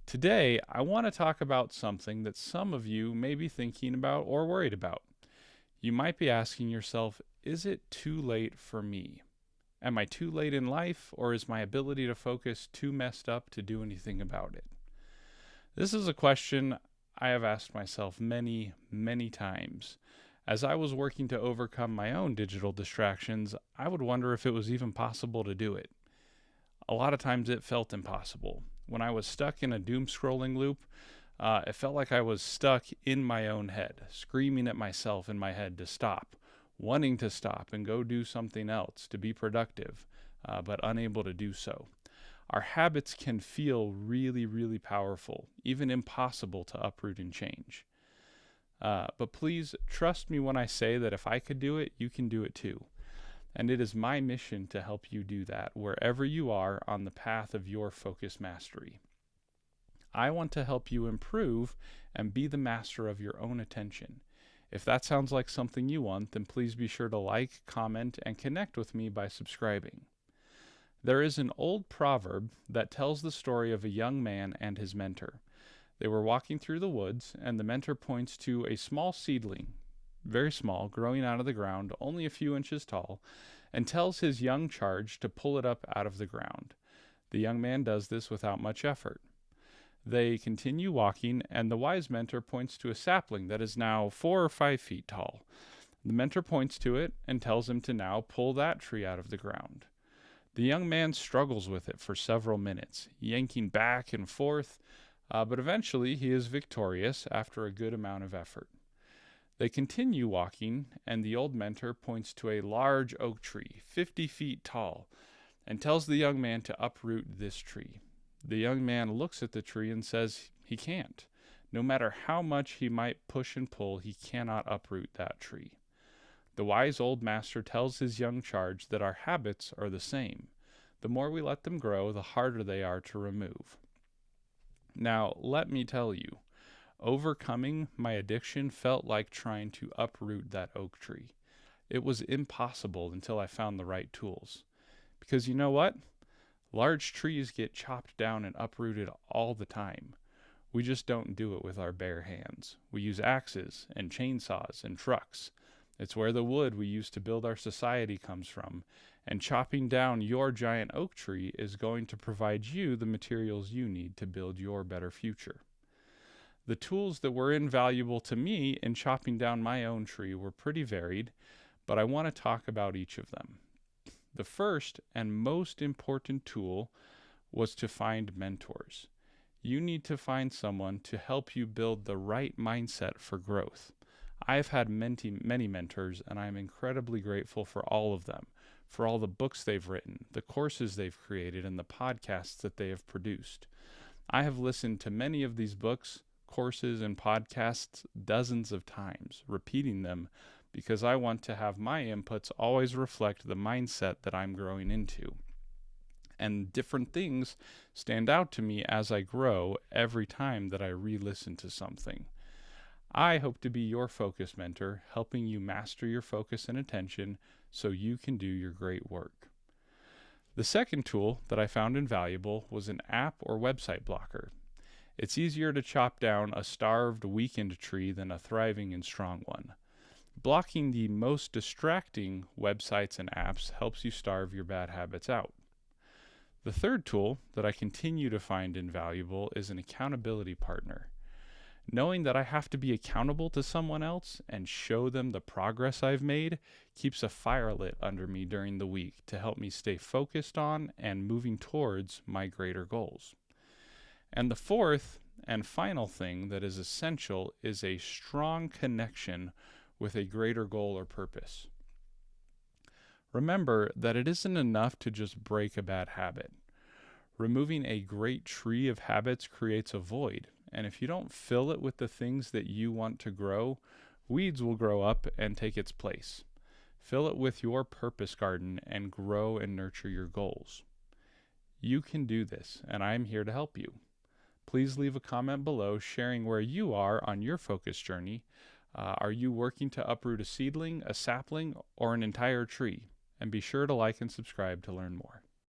Today, I want to talk about something that some of you may be thinking about or worried about. You might be asking yourself, is it too late for me? Am I too late in life, or is my ability to focus too messed up to do anything about it? This is a question I have asked myself many, many times. As I was working to overcome my own digital distractions, I would wonder if it was even possible to do it. A lot of times it felt impossible. When I was stuck in a doom scrolling loop, it felt like I was stuck in my own head, screaming at myself in my head to stop, wanting to stop and go do something else, to be productive, but unable to do so. Our habits can feel really, really powerful, even impossible to uproot and change. But please trust me when I say that if I could do it, you can do it too. And it is my mission to help you do that wherever you are on the path of your focus mastery. I want to help you improve and be the master of your own attention. If that sounds like something you want, then please be sure to like, comment, and connect with me by subscribing. There is an old proverb that tells the story of a young man and his mentor. They were walking through the woods, and the mentor points to a small seedling, very small, growing out of the ground, only a few inches tall, and tells his young charge to pull it up out of the ground. The young man does this without much effort. They continue walking, and the wise mentor points to a sapling that is now 4 or 5 feet tall. The mentor points to it and tells him to now pull that tree out of the ground. The young man struggles with it for several minutes, yanking back and forth, but eventually he is victorious after a good amount of effort. They continue walking, and the old mentor points to a large oak tree, 50 feet tall, and tells the young man to uproot this tree. The young man looks at the tree and says he can't. No matter how much he might push and pull, he cannot uproot that tree. The wise old master tells his young charge that our habits are the same. The more we let them grow, the harder they are to remove. Now, let me tell you, overcoming my addiction felt like trying to uproot that oak tree. It was impossible until I found the right tools. Because you know what? Large trees get chopped down and uprooted all the time. We just don't do it with our bare hands. We use axes and chainsaws and trucks. It's where the wood we use to build our society comes from, and chopping down your giant oak tree is going to provide you the materials you need to build your better future. The tools that were invaluable to me in chopping down my own tree were pretty varied, but I want to talk about each of them. The first and most important tool was to find mentors. You need to find someone to help you build the right mindset for growth. I've had many mentors, and I'm incredibly grateful for all of them, for all the books they've written, the courses they've created, and the podcasts that they have produced. I have listened to many of these books, courses, and podcasts dozens of times, repeating them because I want to have my inputs always reflect the mindset that I'm growing into. And different things stand out to me as I grow every time that I re-listen to something. I hope to be your focus mentor, helping you master your focus and attention so you can do your great work. The second tool that I found invaluable was an app or website blocker. It's easier to chop down a starved, weakened tree than a thriving and strong one. Blocking the most distracting websites and apps helps you starve your bad habits out. The third tool that I continue to find invaluable is an accountability partner. Knowing that I have to be accountable to someone else and show them the progress I've made keeps a fire lit under me during the week to help me stay focused on and moving towards my greater goals. And the fourth and final thing that is essential is a strong connection with a greater goal or purpose. Remember that it isn't enough to just break a bad habit. Removing a great tree of habits creates a void, and if you don't fill it with the things that you want to grow, weeds will grow up and take its place. Fill it with your purpose garden and grow and nurture your goals. You can do this, and I am here to help you. Please leave a comment below sharing where you are on your focus journey. Are you working to uproot a seedling, a sapling, or an entire tree? And be sure to like and subscribe to learn more.